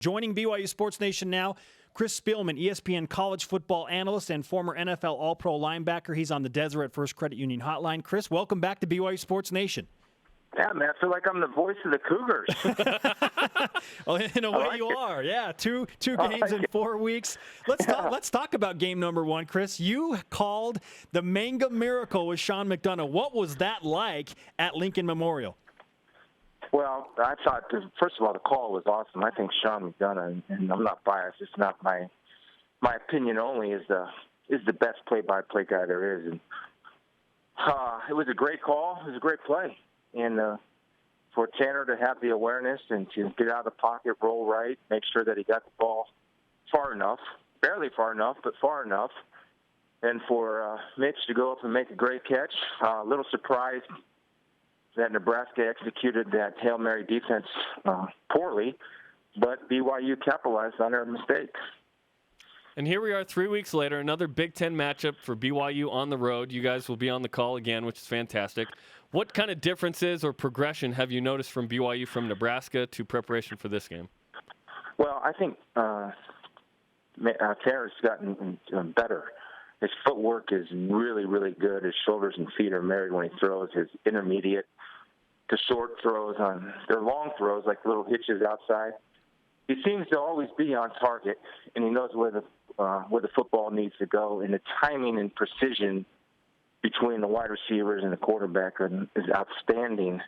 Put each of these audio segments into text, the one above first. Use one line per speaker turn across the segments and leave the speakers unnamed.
Joining BYU Sports Nation now, Chris Spielman, ESPN college football analyst and former NFL All-Pro linebacker. He's on the Deseret First Credit Union hotline. Chris, welcome back to BYU Sports Nation.
Yeah, man, I feel like I'm the voice of the Cougars.
Well, in a way you are. Yeah, two games in 4 weeks. Let's talk about game number one, Chris. You called the Manga Miracle with Sean McDonough. What was that like at Lincoln Memorial?
Well, I thought, first of all, the call was awesome. I think Sean McDonough, and I'm not biased, it's not my opinion only, is the best play-by-play guy there is. And it was a great call. It was a great play. And for Tanner to have the awareness and to get out of the pocket, roll right, make sure that he got the ball far enough, barely far enough, but far enough, and for Mitch to go up and make a great catch. A little surprised that Nebraska executed that Hail Mary defense poorly, but BYU capitalized on their mistake.
And here we are 3 weeks later, another Big Ten matchup for BYU on the road. You guys will be on the call again, which is fantastic. What kind of differences or progression have you noticed from BYU from Nebraska to preparation for this game?
Well, I think Tanner's gotten better. His footwork is really, really good. His shoulders and feet are married when he throws. His intermediate to short throws they're long throws, like little hitches outside. He seems to always be on target, and he knows where the football needs to go. And the timing and precision between the wide receivers and the quarterback is outstanding.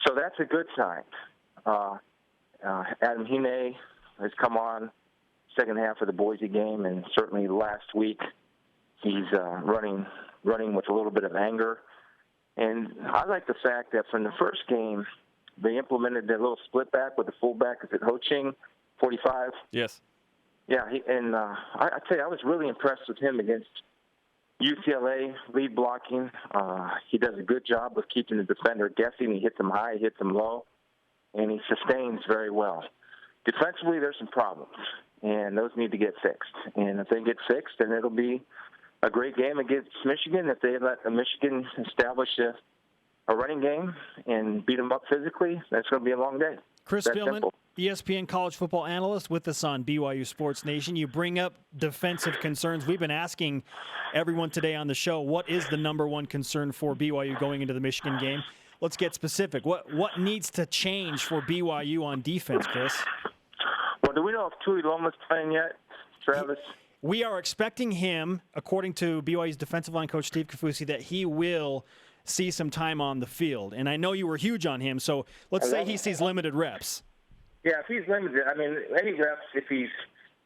So that's a good sign. Adam Hine has come on second half of the Boise game, and certainly last week he's running with a little bit of anger. And I like the fact that from the first game, they implemented their little split back with the fullback. Is it Ho Ching, 45?
Yes.
Yeah, I tell you, I was really impressed with him against UCLA, lead blocking. He does a good job of keeping the defender guessing. He hits them high, he hits them low, and he sustains very well. Defensively, there's some problems, and those need to get fixed. And if they get fixed, then it'll be a great game against Michigan. If they let Michigan establish a running game and beat them up physically, that's going to be a long day.
Chris Spielman, ESPN college football analyst with us on BYU Sports Nation. You bring up defensive concerns. We've been asking everyone today on the show, what is the number one concern for BYU going into the Michigan game? Let's get specific. What needs to change for BYU on defense, Chris?
Well, do we know if Tui Loma's playing yet, Travis?
We are expecting him, according to BYU's defensive line coach Steve Kafusi, that he will see some time on the field. And I know you were huge on him, so let's say he sees limited reps.
Yeah, if he's limited, I mean, any reps, if he's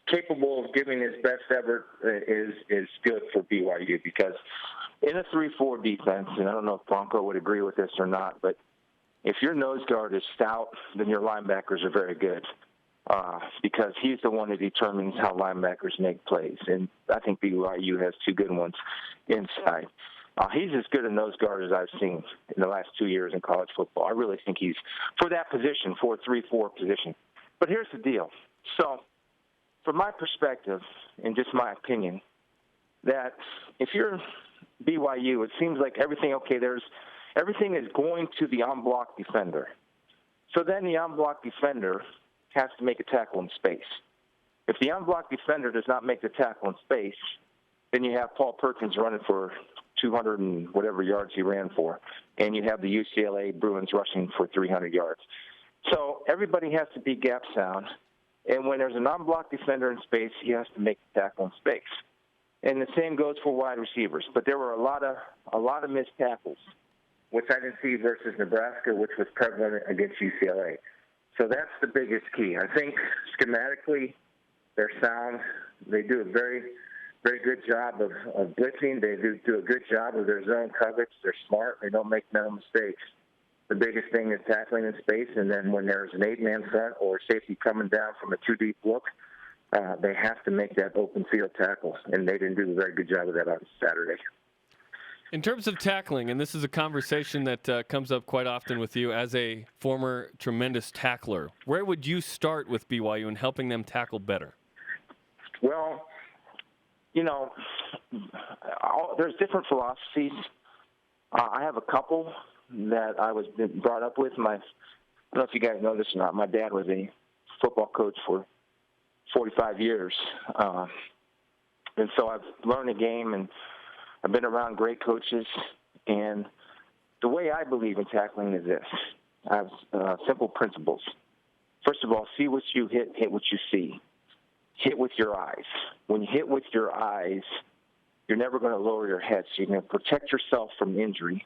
capable of giving his best effort, is good for BYU, because in a 3-4 defense, and I don't know if Bronco would agree with this or not, but if your nose guard is stout, then your linebackers are very good. Because he's the one that determines how linebackers make plays. And I think BYU has two good ones inside. He's as good a nose guard as I've seen in the last 2 years in college football. I really think he's for that position, for a 3-4 position. But here's the deal. So from my perspective, and just my opinion, that if you're BYU, it seems like everything is going to the en-bloc defender. So then the en-bloc defender has to make a tackle in space. If the en-bloc defender does not make the tackle in space, then you have Paul Perkins running for 200 and whatever yards he ran for, and you have the UCLA Bruins rushing for 300 yards. So everybody has to be gap sound, and when there's a non-block defender in space, he has to make the tackle in space. And the same goes for wide receivers. But there were a lot of missed tackles, which I didn't see versus Nebraska, which was prevalent against UCLA. So that's the biggest key. I think schematically they're sound. They do a very, very good job of blitzing. They do a good job of their zone coverage. They're smart. They don't make no mistakes. The biggest thing is tackling in space, and then when there's an 8-man front or safety coming down from a 2-deep look, they have to make that open field tackle, and they didn't do a very good job of that on Saturday.
In terms of tackling, and this is a conversation that comes up quite often with you as a former tremendous tackler, where would you start with BYU in helping them tackle better?
Well, there's different philosophies. I have a couple that I was brought up with. I don't know if you guys know this or not. My dad was a football coach for 45 years. And so I've learned the game, and I've been around great coaches. And the way I believe in tackling is this. I have simple principles. First of all, see what you hit what you see. Hit with your eyes. When you hit with your eyes, you're never going to lower your head, so you're going to protect yourself from injury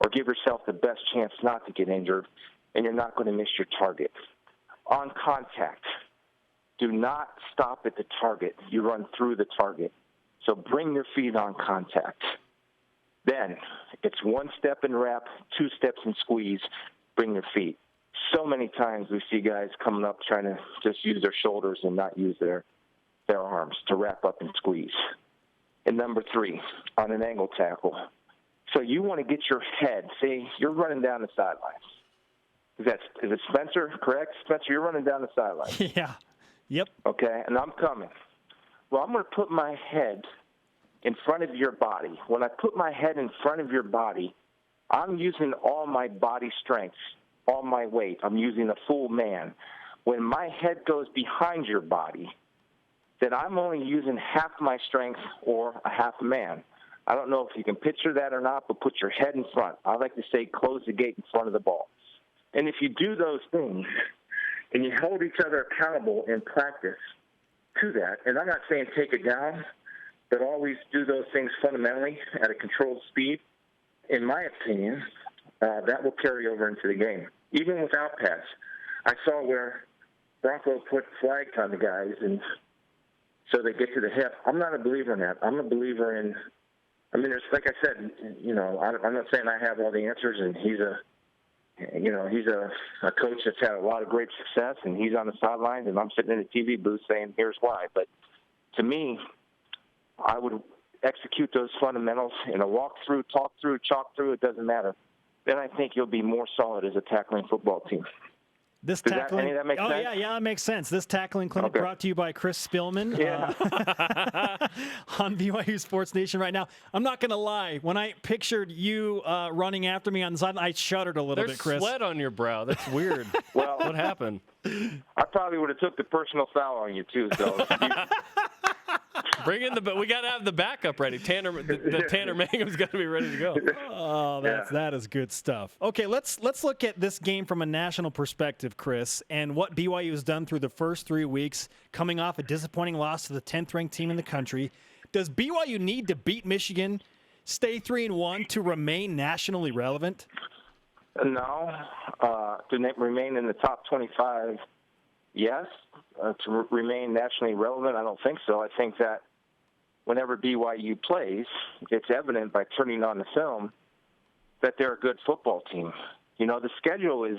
or give yourself the best chance not to get injured, and you're not going to miss your target. On contact, do not stop at the target. You run through the target. So bring your feet on contact. Then it's 1 step and wrap, 2 steps and squeeze, bring your feet. So many times we see guys coming up trying to just use their shoulders and not use their arms to wrap up and squeeze. And number 3, on an angle tackle. So you want to get your head, say you're running down the sidelines. Is it Spencer, correct? Spencer, you're running down the sideline.
Yeah. Yep.
Okay, and I'm coming. Well, I'm going to put my head in front of your body. When I put my head in front of your body, I'm using all my body strength, all my weight. I'm using a full man. When my head goes behind your body, then I'm only using half my strength or a half a man. I don't know if you can picture that or not, but put your head in front. I like to say close the gate in front of the ball. And if you do those things and you hold each other accountable in practice to that, and I'm not saying take it down, but always do those things fundamentally at a controlled speed, in my opinion, that will carry over into the game, even without pass. I saw where Bronco put flags on the guys, and so they get to the hip. I'm not a believer in that. I'm a believer in, there's, like I said, I'm not saying I have all the answers, and he's a coach that's had a lot of great success, and he's on the sidelines, and I'm sitting in the TV booth saying, here's why. But to me, I would execute those fundamentals in a walk-through, talk-through, chalk-through, it doesn't matter. Then I think you'll be more solid as a tackling football team.
Does
that make sense?
Yeah, that makes sense. This tackling clinic brought to you by Chris Spielman on BYU Sports Nation right now. I'm not going to lie. When I pictured you running after me on the sideline, I shuddered a little bit, Chris.
There's sweat on your brow. That's weird.
Well,
what happened?
I probably would have took the personal foul on you, too. So
bring in we got to have the backup ready. Tanner Mangum's got to be ready to go.
Oh, that is good stuff. Okay, let's look at this game from a national perspective, Chris, and what BYU has done through the first 3 weeks, coming off a disappointing loss to the 10th-ranked team in the country. Does BYU need to beat Michigan, stay 3-1 to remain nationally relevant?
No. To remain in the top 25, yes. To remain nationally relevant, I don't think so. I think that whenever BYU plays, it's evident by turning on the film that they're a good football team. The schedule is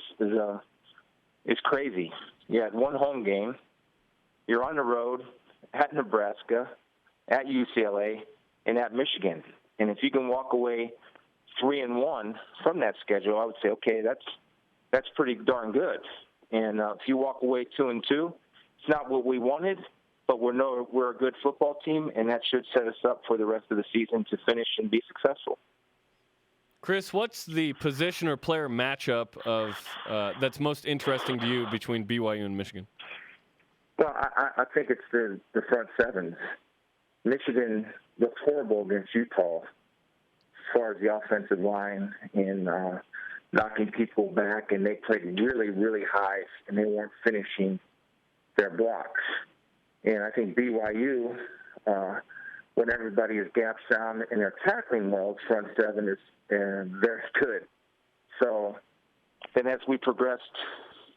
crazy. You had one home game. You're on the road at Nebraska, at UCLA, and at Michigan. And if you can walk away 3-1 from that schedule, I would say, okay, that's pretty darn good. And if you walk away 2-2, it's not what we wanted, but we're a good football team, and that should set us up for the rest of the season to finish and be successful.
Chris, what's the position or player matchup that's most interesting to you between BYU and Michigan?
Well, I think it's the front sevens. Michigan looks horrible against Utah as far as the offensive line and knocking people back, and they played really, really high, and they weren't finishing their blocks. And I think BYU, when everybody is gaps down in their tackling mode, front seven is very good. So then as we progressed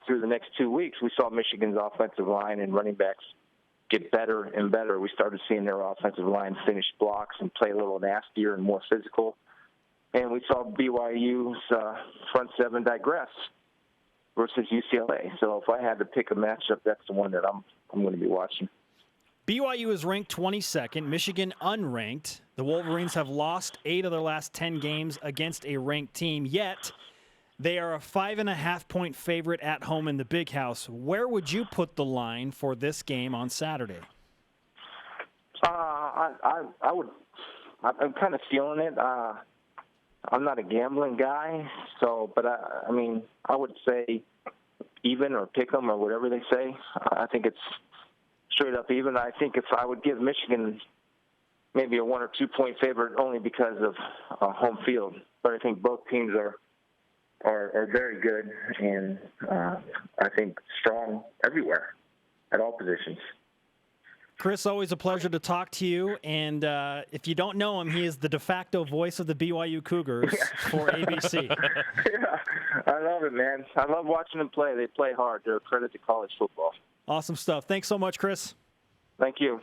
through the next 2 weeks, we saw Michigan's offensive line and running backs get better and better. We started seeing their offensive line finish blocks and play a little nastier and more physical. And we saw BYU's front seven digress versus UCLA. So if I had to pick a matchup, that's the one that I'm going to be watching.
BYU is ranked 22nd, Michigan unranked. The Wolverines have lost 8 of their last 10 games against a ranked team, yet they are a 5.5-point favorite at home in the Big House. Where would you put the line for this game on Saturday?
I'm kind of feeling it. I'm not a gambling guy, but I would say even or pick 'em or whatever they say. I think it's straight up even. I think if I would give Michigan maybe a 1 or 2 point favorite only because of home field, but I think both teams are very good and I think strong everywhere at all positions.
Chris, always a pleasure to talk to you. And if you don't know him, he is the de facto voice of the BYU Cougars for ABC.
Yeah, I love it, man. I love watching them play. They play hard. They're a credit to college football.
Awesome stuff. Thanks so much, Chris.
Thank you.